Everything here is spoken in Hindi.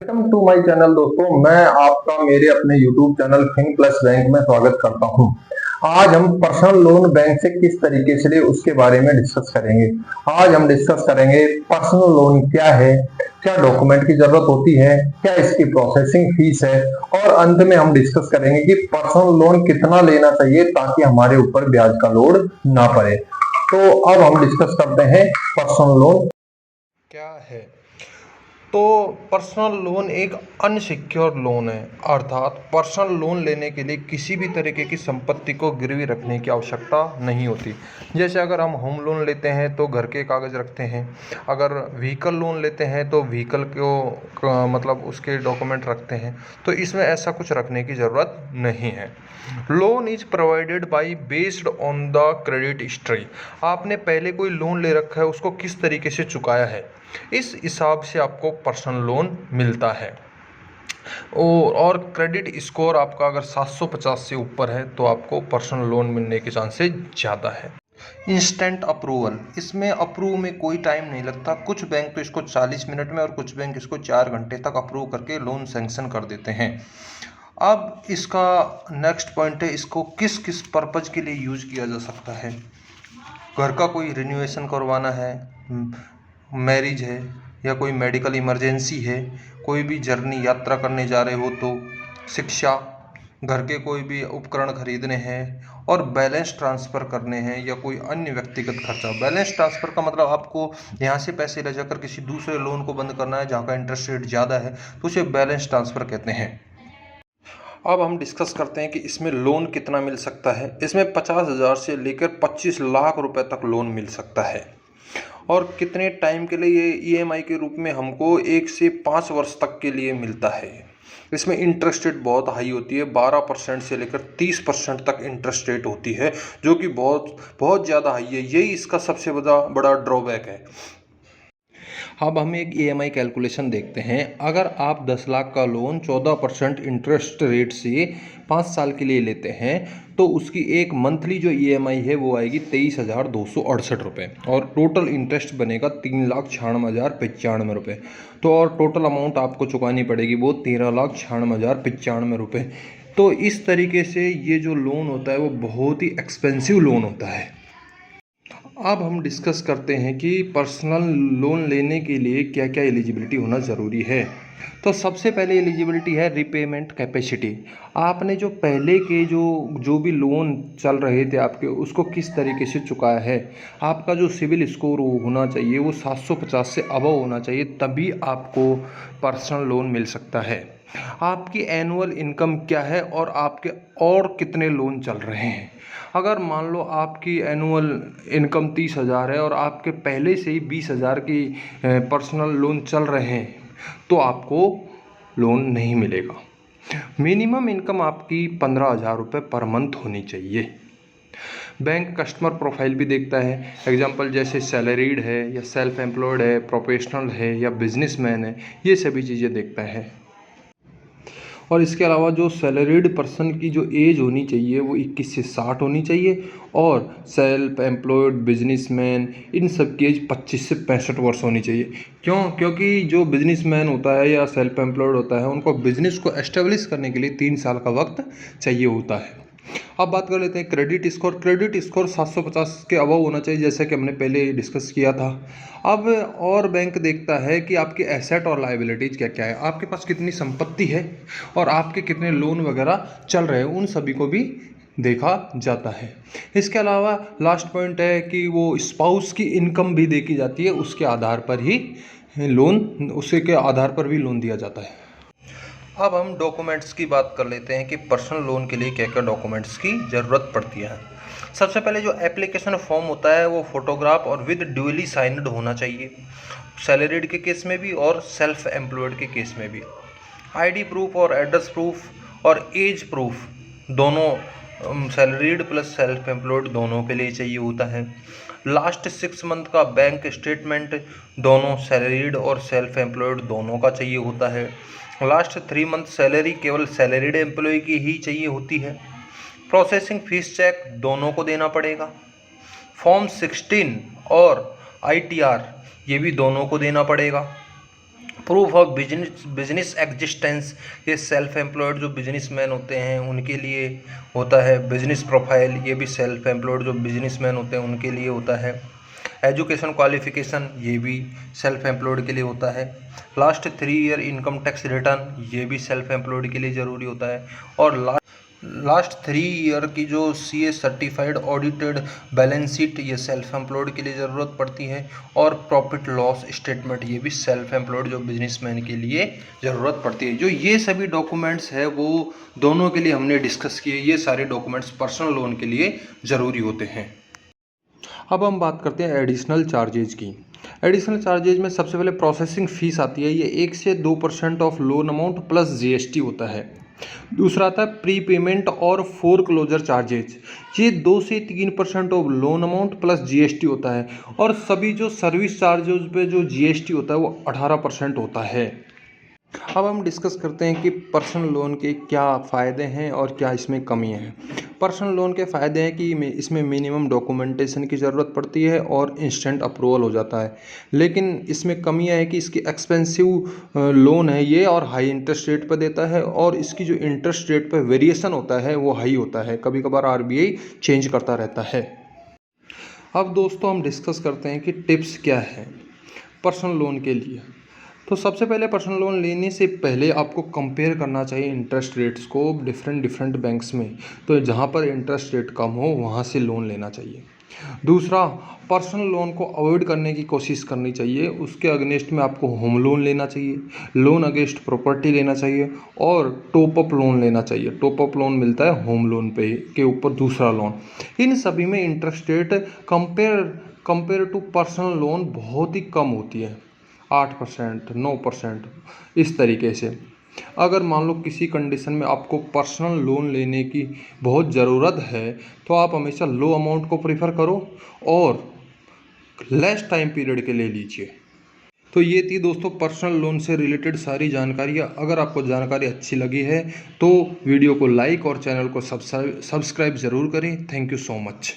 वेलकम टू माय चैनल दोस्तों, मैं आपका मेरे अपने YouTube channel fin plus bank में स्वागत करता हूं। आज हम पर्सनल लोन बैंक से किस तरीके से ले उसके बारे में डिस्कस करेंगे। आज हम डिस्कस करेंगे पर्सनल लोन क्या है, क्या डॉक्यूमेंट की जरूरत होती है, क्या इसकी प्रोसेसिंग फीस है और अंत में हम डिस्कस करेंगे कि पर्सनल लोन कितना लेना चाहिए ताकि हमारे ऊपर ब्याज का लोड ना पड़े। तो अब हम डिस्कस करते हैं पर्सनल लोन क्या है। तो पर्सनल लोन एक अनसिक्योर लोन है, अर्थात पर्सनल लोन लेने के लिए किसी भी तरीके की संपत्ति को गिरवी रखने की आवश्यकता नहीं होती। जैसे अगर हम होम लोन लेते हैं तो घर के कागज़ रखते हैं, अगर व्हीकल लोन लेते हैं तो व्हीकल को मतलब उसके डॉक्यूमेंट रखते हैं। तो इसमें ऐसा कुछ रखने की ज़रूरत नहीं है। Loan is provided by based on the credit history. आपने पहले कोई लोन ले रखा है, उसको किस तरीके से चुकाया है, इस हिसाब से आपको पर्सनल लोन मिलता है। और क्रेडिट स्कोर आपका अगर 750 से ऊपर है तो आपको पर्सनल लोन मिलने के चांसेस ज़्यादा है। इंस्टेंट अप्रूवल, इसमें अप्रूव में कोई टाइम नहीं लगता। कुछ बैंक तो इसको 40 मिनट में और कुछ बैंक इसको 4 घंटे तक अप्रूव करके लोन सैंक्शन कर देते हैं। अब इसका नेक्स्ट पॉइंट है, इसको किस किस पर्पज़ के लिए यूज किया जा सकता है। घर का कोई रिन्यूएशन करवाना है, मैरिज है, या कोई मेडिकल इमरजेंसी है, कोई भी जर्नी यात्रा करने जा रहे हो तो, शिक्षा, घर के कोई भी उपकरण खरीदने हैं, और बैलेंस ट्रांसफ़र करने हैं या कोई अन्य व्यक्तिगत खर्चा। बैलेंस ट्रांसफ़र का मतलब आपको यहाँ से पैसे ले जाकर किसी दूसरे लोन को बंद करना है जहाँ का इंटरेस्ट रेट ज़्यादा है, तो उसे बैलेंस ट्रांसफ़र कहते हैं। अब हम डिस्कस करते हैं कि इसमें लोन कितना मिल सकता है। इसमें 50,000 से लेकर 25 लाख रुपए तक लोन मिल सकता है। और कितने टाइम के लिए, ये ईएमआई के रूप में हमको 1 से 5 वर्ष तक के लिए मिलता है। इसमें इंटरेस्ट रेट बहुत हाई होती है, 12% से लेकर 30% तक इंटरेस्ट रेट होती है, जो कि बहुत बहुत ज़्यादा हाई है। यही इसका सबसे बड़ा ड्रॉबैक है। अब हम एक ईएमआई कैलकुलेशन देखते हैं। अगर आप 10 लाख का लोन 14% इंटरेस्ट रेट से 5 साल के लिए लेते हैं तो उसकी एक मंथली जो ईएमआई है वो आएगी 23,268 रुपये, और टोटल इंटरेस्ट बनेगा 3,96,095 रुपये। तो और टोटल अमाउंट आपको चुकानी पड़ेगी वो 13,96,095 रुपये। तो इस तरीके से ये जो लोन होता है वो बहुत ही एक्सपेंसिव लोन होता है। अब हम डिस्कस करते हैं कि पर्सनल लोन लेने के लिए क्या क्या एलिजिबिलिटी होना ज़रूरी है। तो सबसे पहले एलिजिबिलिटी है रिपेमेंट कैपेसिटी। आपने जो पहले के जो भी लोन चल रहे थे आपके, उसको किस तरीके से चुकाया है। आपका जो सिविल स्कोर होना चाहिए वो 750 से अबव होना चाहिए, तभी आपको पर्सनल लोन मिल सकता है। आपकी एनुअल इनकम क्या है और आपके और कितने लोन चल रहे हैं। अगर मान लो आपकी एनुअल इनकम 30,000 है और आपके पहले से ही 20,000 की पर्सनल लोन चल रहे हैं तो आपको लोन नहीं मिलेगा। मिनिमम इनकम आपकी 15,000 रुपये पर मंथ होनी चाहिए। बैंक कस्टमर प्रोफाइल भी देखता है, एग्जांपल जैसे सैलरीड है या सेल्फ एम्प्लॉयड है, प्रोफेशनल है या बिजनेसमैन है, ये सभी चीज़ें देखता है। और इसके अलावा जो सैलरीड पर्सन की जो एज होनी चाहिए वो 21 से 60 होनी चाहिए, और सेल्फ एम्प्लॉयड, बिजनेसमैन, इन सब की एज 25 से 65 वर्ष होनी चाहिए। क्योंकि जो बिजनेसमैन होता है या सेल्फ एम्प्लॉयड होता है उनको बिजनेस को एस्टेब्लिश करने के लिए 3 साल का वक्त चाहिए होता है। अब बात कर लेते हैं क्रेडिट स्कोर। क्रेडिट स्कोर 750 के अबव होना चाहिए, जैसा कि हमने पहले डिस्कस किया था। अब और बैंक देखता है कि आपके एसेट और लायबिलिटीज़ क्या क्या है, आपके पास कितनी संपत्ति है और आपके कितने लोन वगैरह चल रहे हैं, उन सभी को भी देखा जाता है। इसके अलावा लास्ट पॉइंट है कि वो स्पाउस की इनकम भी देखी जाती है, उसके आधार पर ही लोन, उसी के आधार पर भी लोन दिया जाता है। अब हम डॉक्यूमेंट्स की बात कर लेते हैं कि पर्सनल लोन के लिए क्या क्या डॉक्यूमेंट्स की ज़रूरत पड़ती है। सबसे पहले जो एप्लीकेशन फॉर्म होता है वो फोटोग्राफ और विद ड्यूली साइंड होना चाहिए, सैलरीड के केस में भी और सेल्फ एम्प्लॉयड के केस में भी। आईडी प्रूफ और एड्रेस प्रूफ और एज प्रूफ दोनों सैलरीड प्लस सेल्फ एम्प्लॉयड दोनों के लिए चाहिए होता है। लास्ट 6 मंथ का बैंक स्टेटमेंट दोनों सैलरीड और सेल्फ एम्प्लॉयड दोनों का चाहिए होता है। लास्ट 3 मंथ सैलरी केवल सैलरीड एम्प्लॉय की ही चाहिए होती है। प्रोसेसिंग फीस चेक दोनों को देना पड़ेगा। फॉर्म 16 और आईटीआर ये भी दोनों को देना पड़ेगा। प्रूफ ऑफ बिजनेस एग्जिस्टेंस, ये सेल्फ एम्प्लॉयड जो बिजनेसमैन होते हैं उनके लिए होता है। बिजनेस प्रोफाइल, ये भी सेल्फ एम्प्लॉयड जो बिजनेसमैन होते हैं उनके लिए होता है। एजुकेशन क्वालिफिकेशन, ये भी सेल्फ एम्प्लॉयड के लिए होता है। Last 3 year income tax return, ये भी सेल्फ एम्प्लॉयड के लिए ज़रूरी होता है। और लास्ट 3 ईयर की जो CA certified audited balance sheet, ये सेल्फ एम्प्लॉयड के लिए ज़रूरत पड़ती है। और प्रॉफिट लॉस स्टेटमेंट, ये भी सेल्फ एम्प्लॉयड जो बिजनेसमैन के लिए ज़रूरत पड़ती है। जो ये सभी डॉक्यूमेंट्स है वो दोनों के लिए हमने डिस्कस किए। ये सारे डॉक्यूमेंट्स पर्सनल लोन के लिए ज़रूरी होते हैं। अब हम बात करते हैं एडिशनल चार्जेज की। एडिशनल चार्जेज में सबसे पहले प्रोसेसिंग फ़ीस आती है। ये 1 से 2% of loan amount plus GST होता है। दूसरा आता है प्री पेमेंट और फोरक्लोजर चार्जेज, ये 2 से 3% of loan amount plus GST होता है। और सभी जो सर्विस चार्जेज पे जो GST होता है वो 18% होता है। अब हम डिस्कस करते हैं कि पर्सनल लोन के क्या फ़ायदे हैं और क्या इसमें कमियां हैं। पर्सनल लोन के फ़ायदे हैं कि इसमें मिनिमम डॉक्यूमेंटेशन की ज़रूरत पड़ती है और इंस्टेंट अप्रूवल हो जाता है। लेकिन इसमें कमियां हैं कि इसकी एक्सपेंसिव लोन है ये और हाई इंटरेस्ट रेट पर देता है। और इसकी जो इंटरेस्ट रेट पर वेरिएशन होता है वो हाई होता है, कभी कभार RBI चेंज करता रहता है। अब दोस्तों हम डिस्कस करते हैं कि टिप्स क्या है पर्सनल लोन के लिए। तो सबसे पहले पर्सनल लोन लेने से पहले आपको कंपेयर करना चाहिए इंटरेस्ट रेट्स को डिफरेंट बैंक्स में। तो जहाँ पर इंटरेस्ट रेट कम हो वहाँ से लोन लेना चाहिए। दूसरा, पर्सनल लोन को अवॉइड करने की कोशिश करनी चाहिए। उसके अगेंस्ट में आपको होम लोन लेना चाहिए, लोन अगेंस्ट प्रॉपर्टी लेना चाहिए और टॉप अप लोन लेना चाहिए। टॉप अप लोन मिलता है होम लोन पे के ऊपर दूसरा लोन। इन सभी में interest rate compare to personal loan बहुत ही कम होती है, 8%, 9%, इस तरीके से। अगर मान लो किसी कंडीशन में आपको पर्सनल लोन लेने की बहुत ज़रूरत है तो आप हमेशा लो अमाउंट को प्रीफर करो और लेस टाइम पीरियड के ले लीजिए। तो ये थी दोस्तों पर्सनल लोन से रिलेटेड सारी जानकारियाँ। अगर आपको जानकारी अच्छी लगी है तो वीडियो को लाइक और चैनल को सब्सक्राइब ज़रूर करें। Thank you so much.